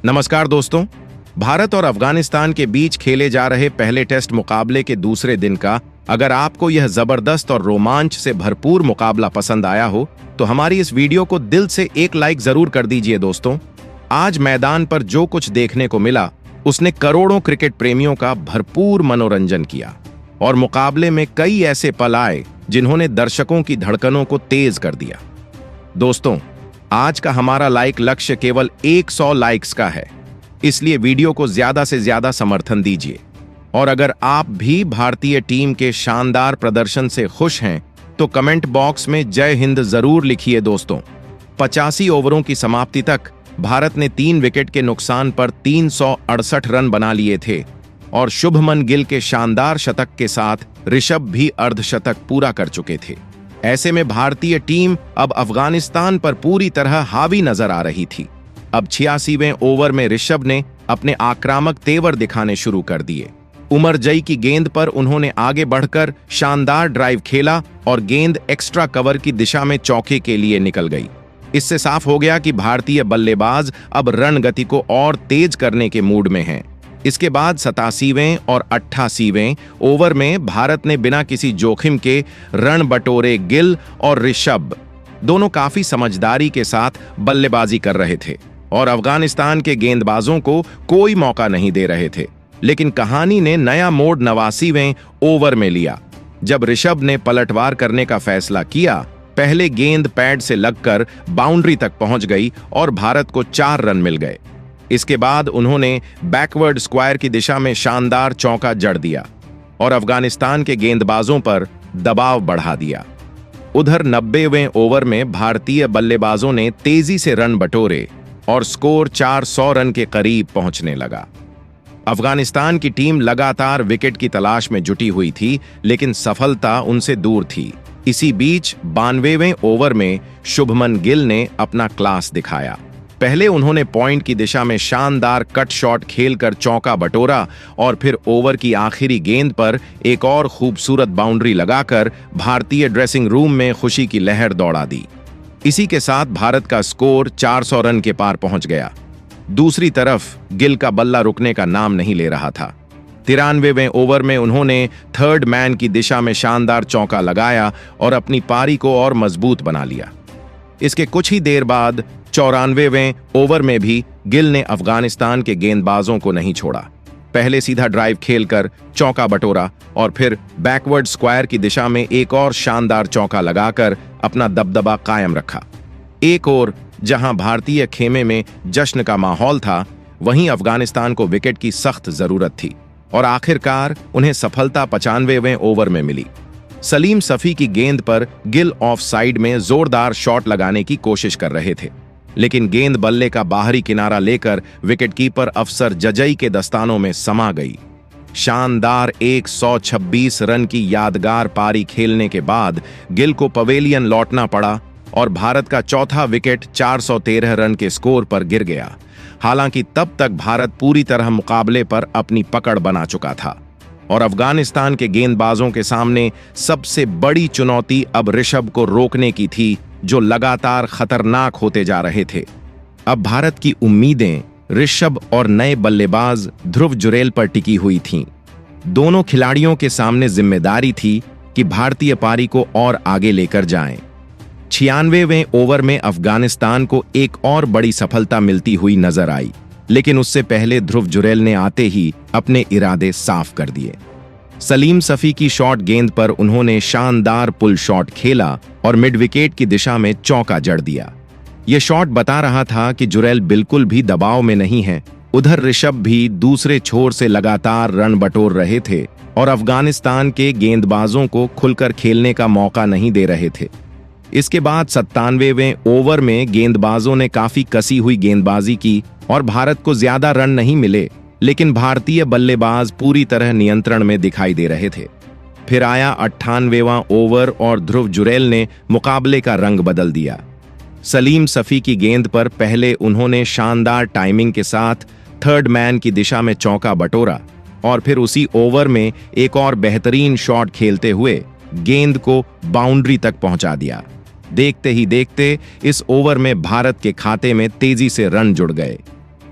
नमस्कार दोस्तों। भारत और अफगानिस्तान के बीच खेले जा रहे पहले टेस्ट मुकाबले के दूसरे दिन का अगर आपको यह जबरदस्त और रोमांच से भरपूर मुकाबला पसंद आया हो तो हमारी इस वीडियो को दिल से एक लाइक जरूर कर दीजिए। दोस्तों, आज मैदान पर जो कुछ देखने को मिला उसने करोड़ों क्रिकेट प्रेमियों का भरपूर मनोरंजन किया और मुकाबले में कई ऐसे पल आए जिन्होंने दर्शकों की धड़कनों को तेज कर दिया। दोस्तों, आज का हमारा लाइक लक्ष्य केवल 100 लाइक्स का है, इसलिए वीडियो को ज्यादा से ज्यादा समर्थन दीजिए। और अगर आप भी भारतीय टीम के शानदार प्रदर्शन से खुश हैं तो कमेंट बॉक्स में जय हिंद जरूर लिखिए। दोस्तों, 85 ओवरों की समाप्ति तक भारत ने 3 विकेट के नुकसान पर 368 रन बना लिए थे और शुभमन गिल के शानदार शतक के साथ ऋषभ भी अर्धशतक पूरा कर चुके थे। ऐसे में भारतीय टीम अब अफगानिस्तान पर पूरी तरह हावी नजर आ रही थी। अब 86वें ओवर में ऋषभ ने अपने आक्रामक तेवर दिखाने शुरू कर दिए। उमरजई की गेंद पर उन्होंने आगे बढ़कर शानदार ड्राइव खेला और गेंद एक्स्ट्रा कवर की दिशा में चौके के लिए निकल गई। इससे साफ हो गया कि भारतीय बल्लेबाज अब रन गति को और तेज करने के मूड में हैं। इसके बाद 87वें और 88वें ओवर में भारत ने बिना किसी जोखिम के रन बटोरे। गिल और ऋषभ दोनों काफी समझदारी के साथ बल्लेबाजी कर रहे थे और अफगानिस्तान के गेंदबाजों को कोई मौका नहीं दे रहे थे। लेकिन कहानी ने नया मोड़ 89वें ओवर में लिया, जब ऋषभ ने पलटवार करने का फैसला किया। पहले गेंद पैड से लगकर बाउंड्री तक पहुंच गई और भारत को 4 रन मिल गए। इसके बाद उन्होंने बैकवर्ड स्क्वायर की दिशा में शानदार चौका जड़ दिया और अफगानिस्तान के गेंदबाजों पर दबाव बढ़ा दिया। उधर 90वें ओवर में भारतीय बल्लेबाजों ने तेजी से रन बटोरे और स्कोर 400 रन के करीब पहुंचने लगा। अफगानिस्तान की टीम लगातार विकेट की तलाश में जुटी हुई थी, लेकिन सफलता उनसे दूर थी। इसी बीच 92वें ओवर में शुभमन गिल ने अपना क्लास दिखाया। पहले उन्होंने पॉइंट की दिशा में शानदार कट शॉट खेलकर चौका बटोरा और फिर ओवर की आखिरी गेंद पर एक और खूबसूरत बाउंड्री लगाकर भारतीय ड्रेसिंग रूम में खुशी की लहर दौड़ा दी। इसी के साथ भारत का स्कोर 400 रन के पार पहुंच गया। दूसरी तरफ गिल का बल्ला रुकने का नाम नहीं ले रहा था। 93वें ओवर में उन्होंने थर्ड मैन की दिशा में शानदार चौका लगाया और अपनी पारी को और मजबूत बना लिया। इसके कुछ ही देर बाद 94वें ओवर में भी गिल ने अफगानिस्तान के गेंदबाजों को नहीं छोड़ा। पहले सीधा ड्राइव खेलकर चौका बटोरा और फिर बैकवर्ड स्क्वायर की दिशा में एक और शानदार चौका लगाकर अपना दबदबा कायम रखा। एक ओर जहां भारतीय खेमे में जश्न का माहौल था, वहीं अफगानिस्तान को विकेट की सख्त जरूरत थी और आखिरकार उन्हें सफलता 95वें ओवर में मिली। सलीम सफी की गेंद पर गिल ऑफ साइड में जोरदार शॉट लगाने की कोशिश कर रहे थे, लेकिन गेंद बल्ले का बाहरी किनारा लेकर विकेटकीपर अफसर जजई के दस्तानों में समा गई। शानदार 126 रन की यादगार पारी खेलने के बाद गिल को पवेलियन लौटना पड़ा और भारत का चौथा विकेट 413 रन के स्कोर पर गिर गया। हालांकि तब तक भारत पूरी तरह मुकाबले पर अपनी पकड़ बना चुका था और अफगानिस्तान के गेंदबाजों के सामने सबसे बड़ी चुनौती अब ऋषभ को रोकने की थी, जो लगातार खतरनाक होते जा रहे थे। अब भारत की उम्मीदें ऋषभ और नए बल्लेबाज ध्रुव जुरैल पर टिकी हुई थीं। दोनों खिलाड़ियों के सामने जिम्मेदारी थी कि भारतीय पारी को और आगे लेकर जाएं। 96वें ओवर में अफगानिस्तान को एक और बड़ी सफलता मिलती हुई नजर आई, लेकिन उससे पहले ध्रुव जुरैल ने आते ही अपने इरादे साफ कर दिए। सलीम सफी की शॉट गेंद पर उन्होंने शानदार पुल शॉट खेला और मिड विकेट की दिशा में चौका जड़ दिया। यह शॉट बता रहा था कि जुरैल बिल्कुल भी दबाव में नहीं है। उधर ऋषभ भी दूसरे छोर से लगातार रन बटोर रहे थे और अफगानिस्तान के गेंदबाजों को खुलकर खेलने का मौका नहीं दे रहे थे। इसके बाद 97वें ओवर में गेंदबाजों ने काफी कसी हुई गेंदबाजी की और भारत को ज्यादा रन नहीं मिले, लेकिन भारतीय बल्लेबाज पूरी तरह नियंत्रण में दिखाई दे रहे थे। फिर आया 98वां ओवर और ध्रुव जुरैल ने मुकाबले का रंग बदल दिया। सलीम सफी की गेंद पर पहले उन्होंने शानदार टाइमिंग के साथ थर्ड मैन की दिशा में चौका बटोरा और फिर उसी ओवर में एक और बेहतरीन शॉट खेलते हुए गेंद को बाउंड्री तक पहुंचा दिया। देखते ही देखते इस ओवर में भारत के खाते में तेजी से रन जुड़ गए।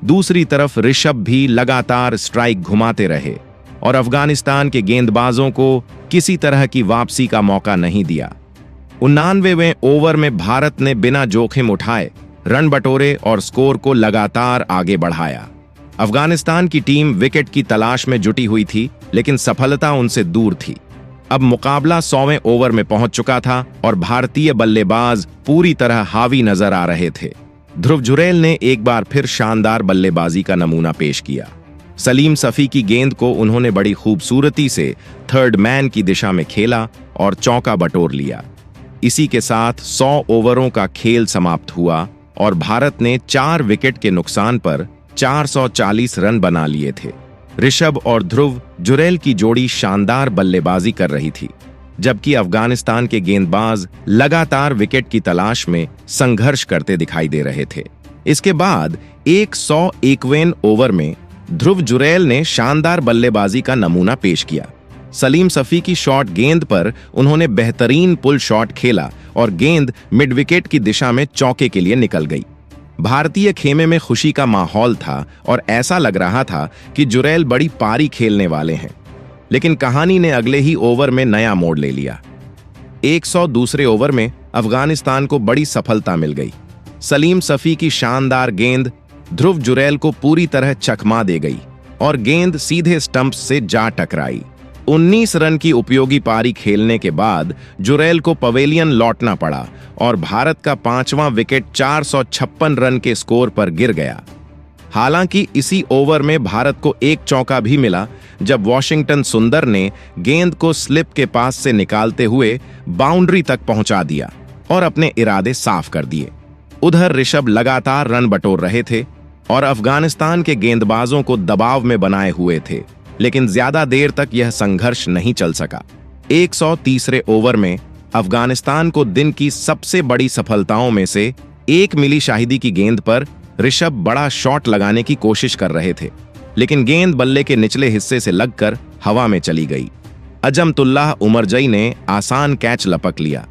दूसरी तरफ ऋषभ भी लगातार स्ट्राइक घुमाते रहे और अफगानिस्तान के गेंदबाजों को किसी तरह की वापसी का मौका नहीं दिया। 89वें ओवर में भारत ने बिना जोखिम उठाए रन बटोरे और स्कोर को लगातार आगे बढ़ाया। अफगानिस्तान की टीम विकेट की तलाश में जुटी हुई थी, लेकिन सफलता उनसे दूर थी। अब मुकाबला 100वें ओवर में पहुंच चुका था और भारतीय बल्लेबाज पूरी तरह हावी नजर आ रहे थे। ध्रुव जुरैल ने एक बार फिर शानदार बल्लेबाजी का नमूना पेश किया। सलीम सफी की गेंद को उन्होंने बड़ी खूबसूरती से थर्ड मैन की दिशा में खेला और चौका बटोर लिया। इसी के साथ 100 ओवरों का खेल समाप्त हुआ और भारत ने 4 विकेट के नुकसान पर 440 रन बना लिए थे। ऋषभ और ध्रुव जुरैल की जोड़ी शानदार बल्लेबाजी कर रही थी, जबकि अफगानिस्तान के गेंदबाज लगातार विकेट की तलाश में संघर्ष करते दिखाई दे रहे थे। इसके बाद 101वें ओवर में ध्रुव जुरैल ने शानदार बल्लेबाजी का नमूना पेश किया। सलीम सफी की शॉट गेंद पर उन्होंने बेहतरीन पुल शॉट खेला और गेंद मिड विकेट की दिशा में चौके के लिए निकल गई। भारतीय खेमे में खुशी का माहौल था और ऐसा लग रहा था कि जुरैल बड़ी पारी खेलने वाले हैं, लेकिन कहानी ने अगले ही ओवर में नया मोड़ ले लिया। 102वें ओवर में अफगानिस्तान को बड़ी सफलता मिल गई। सलीम सफी की शानदार गेंद ध्रुव जुरैल को पूरी तरह चकमा दे गई और गेंद सीधे स्टंप्स से जा टकराई। 19 रन की उपयोगी पारी खेलने के बाद जुरैल को पवेलियन लौटना पड़ा और भारत का 5वां विकेट 456 रन के स्कोर पर गिर गया। हालांकि इसी ओवर में भारत को एक चौका भी मिला, जब वॉशिंगटन सुंदर ने गेंद को स्लिप के पास से निकालते हुए बाउंड्री तक पहुंचा दिया और अपने इरादे साफ कर दिए। उधर ऋषभ लगातार रन बटोर रहे थे और अफगानिस्तान के गेंदबाजों को दबाव में बनाए हुए थे, लेकिन ज्यादा देर तक यह संघर्ष नहीं चल सका। 130वें ओवर में अफगानिस्तान को दिन की सबसे बड़ी सफलताओं में से एक मिली। शाहिदी की गेंद पर ऋषभ बड़ा शॉट लगाने की कोशिश कर रहे थे, लेकिन गेंद बल्ले के निचले हिस्से से लगकर हवा में चली गई। अजमतुल्लाह उमरजई ने आसान कैच लपक लिया।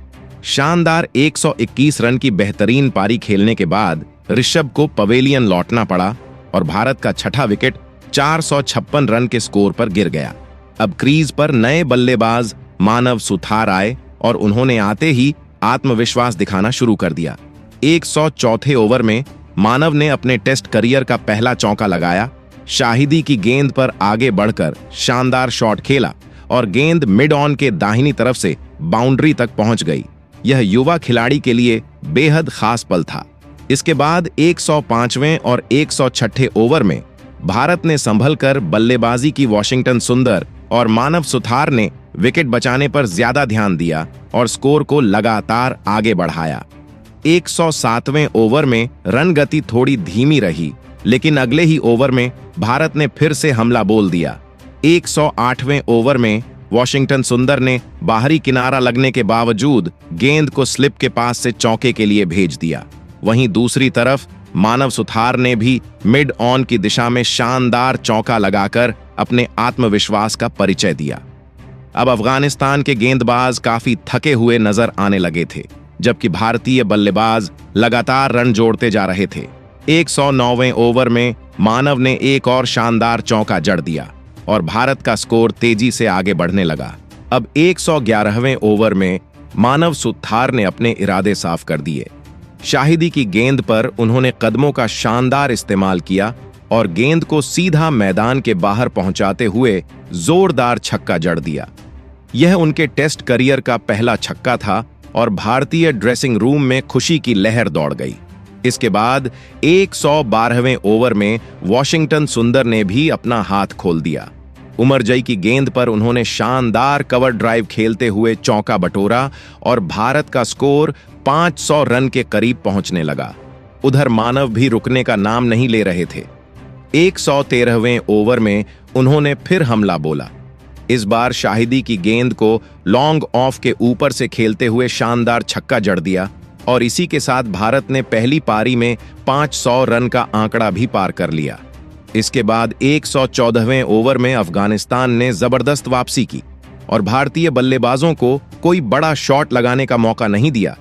शानदार 121 रन की बेहतरीन पारी खेलने के बाद ऋषभ को पवेलियन लौटना पड़ा और भारत का छठा विकेट 456 रन के स्कोर पर गिर गया। अब क्रीज पर नए बल्लेबाज मानव सुथार आए और उन्होंने आते ही आत्मविश्वास दिखाना शुरू कर दिया। 104वें ओवर में मानव ने अपने टेस्ट करियर का पहला चौका लगाया। शाहिदी की गेंद पर आगे बढ़कर शानदार शॉट खेला और गेंद मिड ऑन के दाहिनी तरफ से बाउंड्री तक पहुंच गई। यह युवा खिलाड़ी के लिए बेहद खास पल था। इसके बाद 105वें और 106वें ओवर में भारत ने संभलकर बल्लेबाजी की। वॉशिंगटन सुंदर और मानव सुथार ने विकेट बचाने पर ज्यादा ध्यान दिया और स्कोर को लगातार आगे बढ़ाया। 107वें ओवर में रन गति थोड़ी धीमी रही, लेकिन अगले ही ओवर में भारत ने फिर से हमला बोल दिया। 108वें ओवर में वॉशिंगटन सुंदर ने बाहरी किनारा लगने के बावजूद गेंद को स्लिप के पास से चौके के लिए भेज दिया। वहीं दूसरी तरफ मानव सुथार ने भी मिड ऑन की दिशा में शानदार चौका लगाकर अपने आत्मविश्वास का परिचय दिया। अब अफगानिस्तान के गेंदबाज काफी थके हुए नजर आने लगे थे, जबकि भारतीय बल्लेबाज लगातार रन जोड़ते जा रहे थे। 109वें ओवर में मानव ने एक और शानदार चौका जड़ दिया और भारत का स्कोर तेजी से आगे बढ़ने लगा। अब 111वें ओवर में मानव सुथार ने अपने इरादे साफ कर दिए। शाहिदी की गेंद पर उन्होंने कदमों का शानदार इस्तेमाल किया और गेंद को सीधा मैदान के बाहर पहुंचाते हुए जोरदार छक्का जड़ दिया। यह उनके टेस्ट करियर का पहला छक्का था और भारतीय ड्रेसिंग रूम में खुशी की लहर दौड़ गई। इसके बाद 112वें ओवर में वॉशिंगटन सुंदर ने भी अपना हाथ खोल दिया। उमरजई की गेंद पर उन्होंने शानदार कवर ड्राइव खेलते हुए चौका बटोरा और भारत का स्कोर 500 रन के करीब पहुंचने लगा। उधर मानव भी रुकने का नाम नहीं ले रहे थे। 113वें ओवर में उन्होंने फिर हमला बोला। इस बार शाहिदी की गेंद को लॉन्ग ऑफ के ऊपर से खेलते हुए शानदार छक्का जड़ दिया और इसी के साथ भारत ने पहली पारी में 500 रन का आंकड़ा भी पार कर लिया। इसके बाद 114वें ओवर में अफगानिस्तान ने जबरदस्त वापसी की और भारतीय बल्लेबाजों को कोई बड़ा शॉट लगाने का मौका नहीं दिया,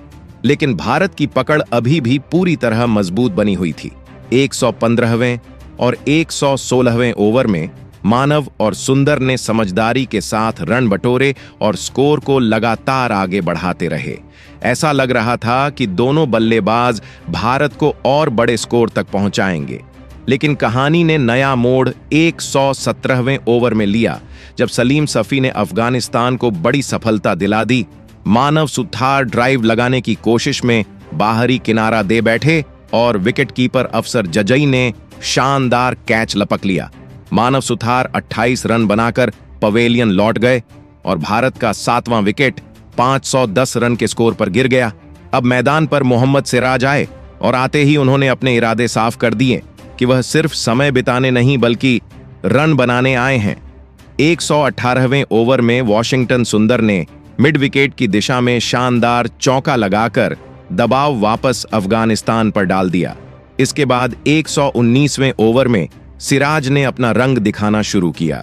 लेकिन भारत की पकड़ अभी भी पूरी तरह मजबूत बनी हुई थी। 115वें और 116वें ओवर में मानव और सुंदर ने समझदारी के साथ रन बटोरे और स्कोर को लगातार आगे बढ़ाते रहे। ऐसा लग रहा था कि दोनों बल्लेबाज भारत को और बड़े स्कोर तक पहुंचाएंगे, लेकिन कहानी ने नया मोड़ 117वें ओवर में लिया, जब सलीम सफी ने अफगानिस्तान को बड़ी सफलता दिला दी। मानव सुथार ड्राइव लगाने की कोशिश में बाहरी किनारा दे बैठे और विकेटकीपर अफसर जजई ने शानदार कैच लपक लिया। मानव सुथार 28 रन बनाकर पवेलियन लौट गए और भारत का 7वां विकेट 510 रन के स्कोर पर गिर गया। अब मैदान पर मोहम्मद सिराज आए और आते ही उन्होंने अपने इरादे साफ कर दिए कि वह सिर्फ समय बिताने नहीं बल्कि रन बनाने आए हैं। 118वें ओवर में वॉशिंगटन सुंदर ने मिड विकेट की दिशा में शानदार चौका लगाकर दबाव वापस अफगानिस्तान पर डाल दिया। इसके बाद 119वें ओवर में सिराज ने अपना रंग दिखाना शुरू किया।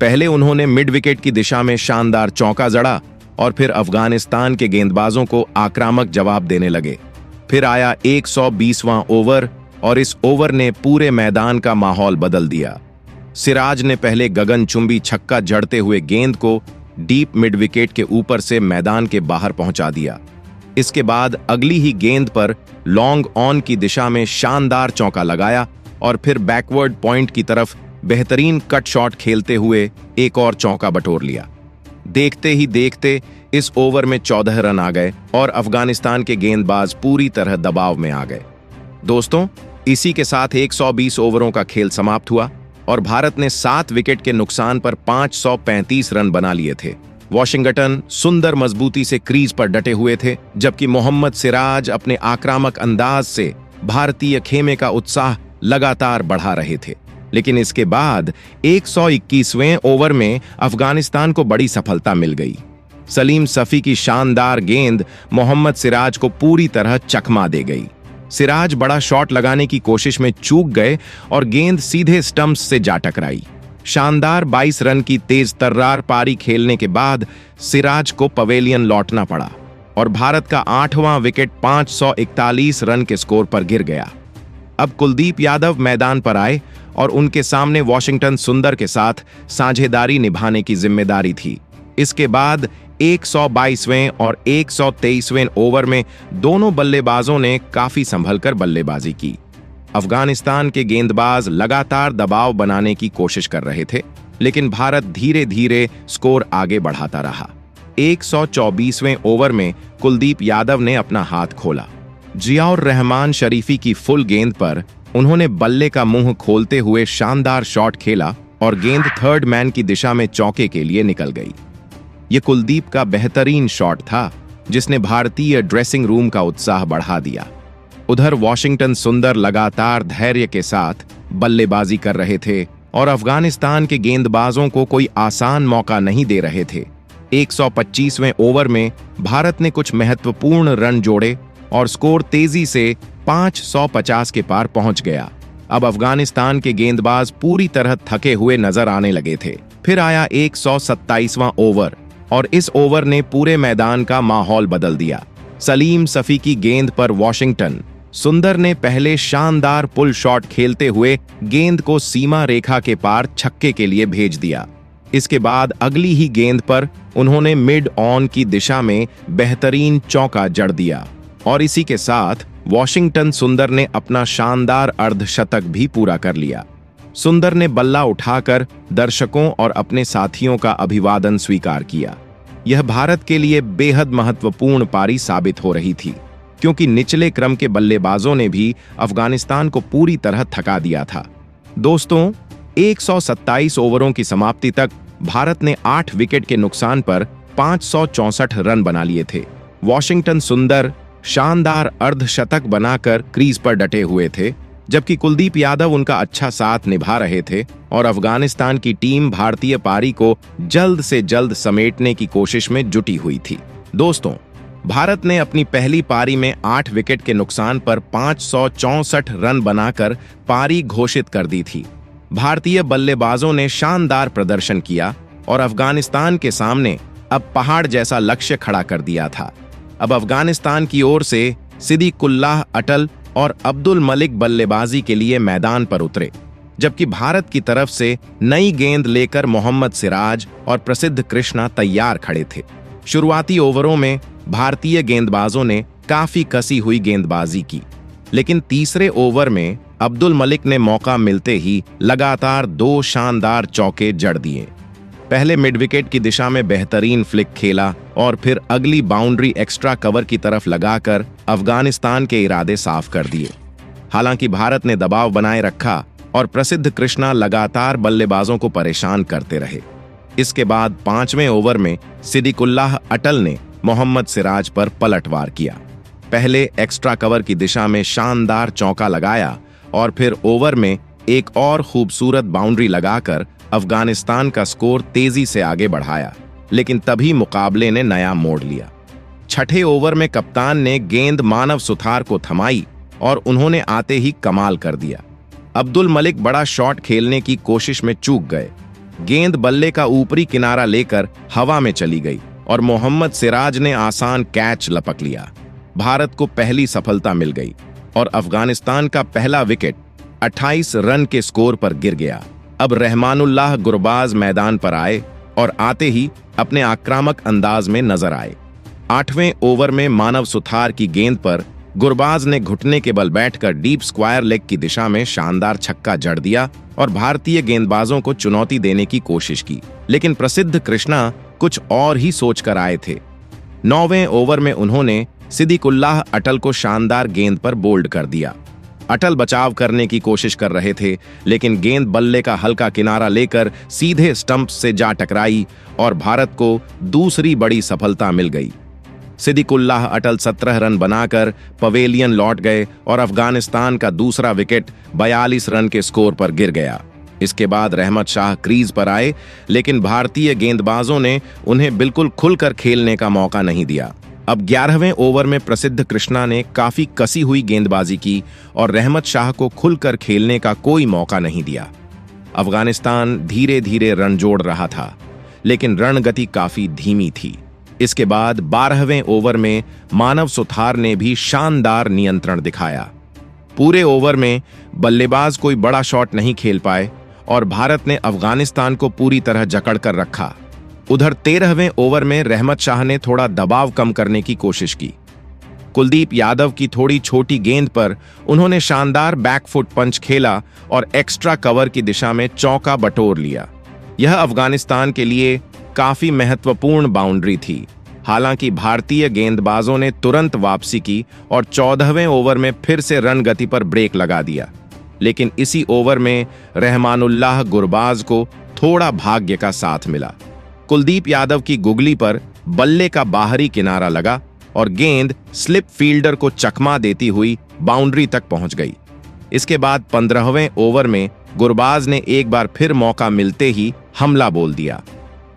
पहले उन्होंने मिड विकेट की दिशा में शानदार चौका जड़ा और फिर अफगानिस्तान के गेंदबाजों को आक्रामक जवाब देने लगे। फिर आया 120वां ओवर और इस ओवर ने पूरे मैदान का माहौल बदल दिया। सिराज ने पहले गगनचुंबी छक्का जड़ते हुए गेंद को डीप मिड विकेट के ऊपर से मैदान के बाहर पहुंचा दिया। इसके बाद अगली ही गेंद पर लॉन्ग ऑन की दिशा में शानदार चौका लगाया और फिर बैकवर्ड पॉइंट की तरफ बेहतरीन कट शॉट खेलते हुए एक और चौका बटोर लिया। देखते ही देखते इस ओवर में 14 रन आ गए और अफगानिस्तान के गेंदबाज पूरी तरह दबाव में आ गए। दोस्तों, इसी के साथ 120 ओवरों का खेल समाप्त हुआ और भारत ने 7 विकेट के नुकसान पर 535 रन बना लिए थे। वॉशिंगटन सुंदर मजबूती से क्रीज पर डटे हुए थे, जबकि मोहम्मद सिराज अपने आक्रामक अंदाज से भारतीय खेमे का उत्साह लगातार बढ़ा रहे थे। लेकिन इसके बाद 121वें ओवर में अफगानिस्तान को बड़ी सफलता मिल गई। सलीम सफी की शानदार गेंद मोहम्मद सिराज को पूरी तरह चकमा दे गई। सिराज बड़ा शॉट लगाने की कोशिश में चूक गए और गेंद सीधे स्टंप्स से जा टकराई। शानदार 22 रन की तेज तर्रार पारी खेलने के बाद सिराज को पवेलियन लौटना पड़ा और भारत का 8वां विकेट 541 रन के स्कोर पर गिर गया। अब कुलदीप यादव मैदान पर आए और उनके सामने वॉशिंगटन सुंदर के साथ साझेदारी निभाने की जिम्मेदारी थी। इसके बाद 122वें और 123वें ओवर में दोनों बल्लेबाजों ने काफी संभलकर बल्लेबाजी की। अफगानिस्तान के गेंदबाज लगातार दबाव बनाने की कोशिश कर रहे थे, लेकिन भारत धीरे धीरे स्कोर आगे बढ़ाता रहा। 124वें ओवर में कुलदीप यादव ने अपना हाथ खोला। जियाउर रहमान शरीफी की फुल गेंद पर उन्होंने बल्ले का मुंह खोलते हुए शानदार शॉट खेला और गेंद थर्ड मैन की दिशा में चौके के लिए निकल गई। यह कुलदीप का बेहतरीन शॉट था, जिसने भारतीय ड्रेसिंग रूम का उत्साह बढ़ा दिया। उधर वॉशिंगटन सुंदर लगातार धैर्य के साथ बल्लेबाजी कर रहे थे और अफगानिस्तान के गेंदबाजों को कोई आसान मौका नहीं दे रहे थे। 125वें ओवर में भारत ने कुछ महत्वपूर्ण रन जोड़े और स्कोर तेजी से 550 के पार पहुंच गया। अब अफगानिस्तान के गेंदबाज पूरी तरह थके हुए नजर आने लगे थे। फिर आया 127वां ओवर और इस ओवर ने पूरे मैदान का माहौल बदल दिया। सलीम सफी की गेंद पर वॉशिंगटन सुंदर ने पहले शानदार पुल शॉट खेलते हुए गेंद को सीमा रेखा के पार छक्के के लिए भेज दिया। इसके बाद अगली ही गेंद पर उन्होंने मिड ऑन की दिशा में बेहतरीन चौका जड़ दिया और इसी के साथ वॉशिंगटन सुंदर ने अपना शानदार अर्धशतक भी पूरा कर लिया। सुंदर ने बल्ला उठाकर दर्शकों और अपने साथियों का अभिवादन स्वीकार किया। यह भारत के लिए बेहद महत्वपूर्ण पारी साबित हो रही थी, क्योंकि निचले क्रम के बल्लेबाजों ने भी अफगानिस्तान को पूरी तरह थका दिया था। दोस्तों, 127 ओवरों की समाप्ति तक भारत ने 8 विकेट के नुकसान पर 564 रन बना लिए थे। वॉशिंगटन सुंदर शानदार अर्धशतक बनाकर क्रीज पर डटे हुए थे, जबकि कुलदीप यादव उनका अच्छा साथ निभा रहे थे और अफगानिस्तान की टीम भारतीय पारी को जल्द से जल्द समेटने की कोशिश में जुटी हुई थी। दोस्तों, भारत ने अपनी पहली पारी में 8 विकेट के नुकसान पर 564 रन बनाकर पारी घोषित कर दी थी। भारतीय बल्लेबाजों ने शानदार प्रदर्शन किया और अफगानिस्तान के सामने अब पहाड़ जैसा लक्ष्य खड़ा कर दिया था। अब अफगानिस्तान की ओर से सिद्दीकुल्लाह अटल और अब्दुल मलिक बल्लेबाजी के लिए मैदान पर उतरे। जबकि भारत की तरफ से नई गेंद लेकर मोहम्मद सिराज और प्रसिद्ध कृष्णा तैयार खड़े थे। शुरुआती ओवरों में भारतीय गेंदबाजों ने काफी कसी हुई गेंदबाजी की, लेकिन तीसरे ओवर में अब्दुल मलिक ने मौका मिलते ही लगातार 2 शानदार चौके जड़ दिए। पहले मिड विकेट की दिशा में बेहतरीन फ्लिक खेला और फिर अगली बाउंड्री एक्स्ट्रा कवर की तरफ लगाकर अफगानिस्तान के इरादे साफ कर दिए। हालांकि भारत ने दबाव बनाए रखा और प्रसिद्ध कृष्णा लगातार बल्लेबाजों को परेशान करते रहे। इसके बाद 5वें ओवर में सिद्दीकुल्लाह अटल ने मोहम्मद सिराज पर पलटवार किया। पहले एक्स्ट्रा कवर की दिशा में शानदार चौका लगाया और फिर ओवर में एक और खूबसूरत बाउंड्री लगाकर अफगानिस्तान का स्कोर तेजी से आगे बढ़ाया, लेकिन तभी मुकाबले ने नया मोड़ लिया। छठे ओवर में कप्तान ने गेंद मानव सुथार को थमाई और उन्होंने आते ही कमाल कर दिया। अब्दुल मलिक बड़ा शॉट खेलने की कोशिश में चूक गए। गेंद बल्ले का ऊपरी किनारा लेकर हवा में चली गई और मोहम्मद सिराज ने आसान कैच लपक लिया। भारत को पहली सफलता मिल गई और अफगानिस्तान का पहला विकेट 28 रन के स्कोर पर गिर गया। अब रहमानुल्लाह गुरबाज मैदान पर आए और आते ही अपने आक्रामक अंदाज में नजर आए। 8वें ओवर में मानव सुथार की गेंद पर गुरबाज ने घुटने के बल बैठकर डीप स्क्वायर लेग की दिशा में शानदार छक्का जड़ दिया और भारतीय गेंदबाजों को चुनौती देने की कोशिश की, लेकिन प्रसिद्ध कृष्णा कुछ और ही सोचकर आए थे। 9वें ओवर में उन्होंने सिद्दीकुल्लाह अटल को शानदार गेंद पर बोल्ड कर दिया। अटल बचाव करने की कोशिश कर रहे थे, लेकिन गेंद बल्ले का हल्का किनारा लेकर सीधे स्टंप से जा टकराई और भारत को दूसरी बड़ी सफलता मिल गई। सिद्दीकुल्लाह अटल 17 रन बनाकर पवेलियन लौट गए और अफगानिस्तान का दूसरा विकेट 42 रन के स्कोर पर गिर गया। इसके बाद रहमत शाह क्रीज पर आए, लेकिन भारतीय गेंदबाजों ने उन्हें बिल्कुल खुलकर खेलने का मौका नहीं दिया। अब 11वें ओवर में प्रसिद्ध कृष्णा ने काफी कसी हुई गेंदबाजी की और रहमत शाह को खुलकर खेलने का कोई मौका नहीं दिया। अफगानिस्तान धीरे धीरे रन जोड़ रहा था, लेकिन रणगति काफी धीमी थी। इसके बाद 12वें ओवर में मानव सुथार ने भी शानदार नियंत्रण दिखाया। पूरे ओवर में बल्लेबाज कोई बड़ा शॉट नहीं खेल पाए और भारत ने अफगानिस्तान को पूरी तरह जकड़ कर रखा। उधर 13वें ओवर में रहमत शाह ने थोड़ा दबाव कम करने की कोशिश की। कुलदीप यादव की थोड़ी छोटी गेंद पर उन्होंने शानदार बैकफुट पंच खेला और एक्स्ट्रा कवर की दिशा में चौका बटोर लिया। यह अफगानिस्तान के लिए काफी महत्वपूर्ण बाउंड्री थी। हालांकि भारतीय गेंदबाजों ने तुरंत वापसी की और 14वें ओवर में फिर से रन गति पर ब्रेक लगा दिया, लेकिन इसी ओवर में रहमानुल्लाह गुरबाज को थोड़ा भाग्य का साथ मिला। कुलदीप यादव की गुगली पर बल्ले का बाहरी किनारा लगा और गेंद स्लिप फील्डर को चकमा देती हुई बाउंड्री तक पहुंच गई। इसके बाद 15वें ओवर में गुरबाज ने एक बार फिर मौका मिलते ही हमला बोल दिया।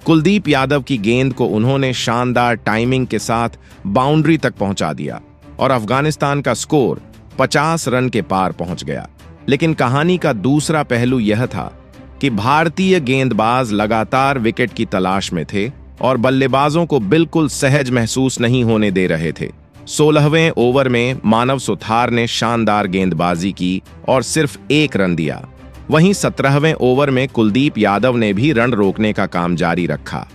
कुलदीप यादव की गेंद को उन्होंने शानदार टाइमिंग के साथ बाउंड्री तक पहुंचा दिया और अफगानिस्तान का स्कोर 50 रन के पार पहुंच गया। लेकिन कहानी का दूसरा पहलू यह था कि भारतीय गेंदबाज लगातार विकेट की तलाश में थे और बल्लेबाजों को बिल्कुल सहज महसूस नहीं होने दे रहे थे। 16वें ओवर में मानव सुथार ने शानदार गेंदबाजी की और सिर्फ 1 रन दिया। वहीं 17वें ओवर में कुलदीप यादव ने भी रन रोकने का काम जारी रखा।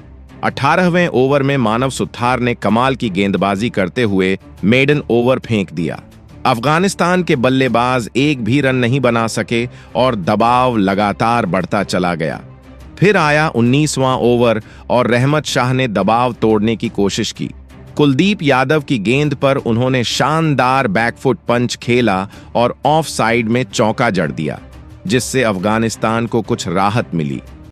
18वें ओवर में मानव सुथार ने कमाल की गेंदबाजी करते हुए मेडन ओवर फेंक दिया। अफगानिस्तान के बल्लेबाज एक भी रन नहीं बना सके और दबाव लगातार बढ़ता चला गया। फिर आया 19वां ओवर और रहमत शाह ने दबाव तोड़ने की कोशिश की। कुलदीप यादव की गेंद पर उन्होंने शानदार बैकफुट पंच खेला और ऑफ साइड में चौका जड़ दिया, जिससे अफगानिस्तान को कुछ राहत मिली।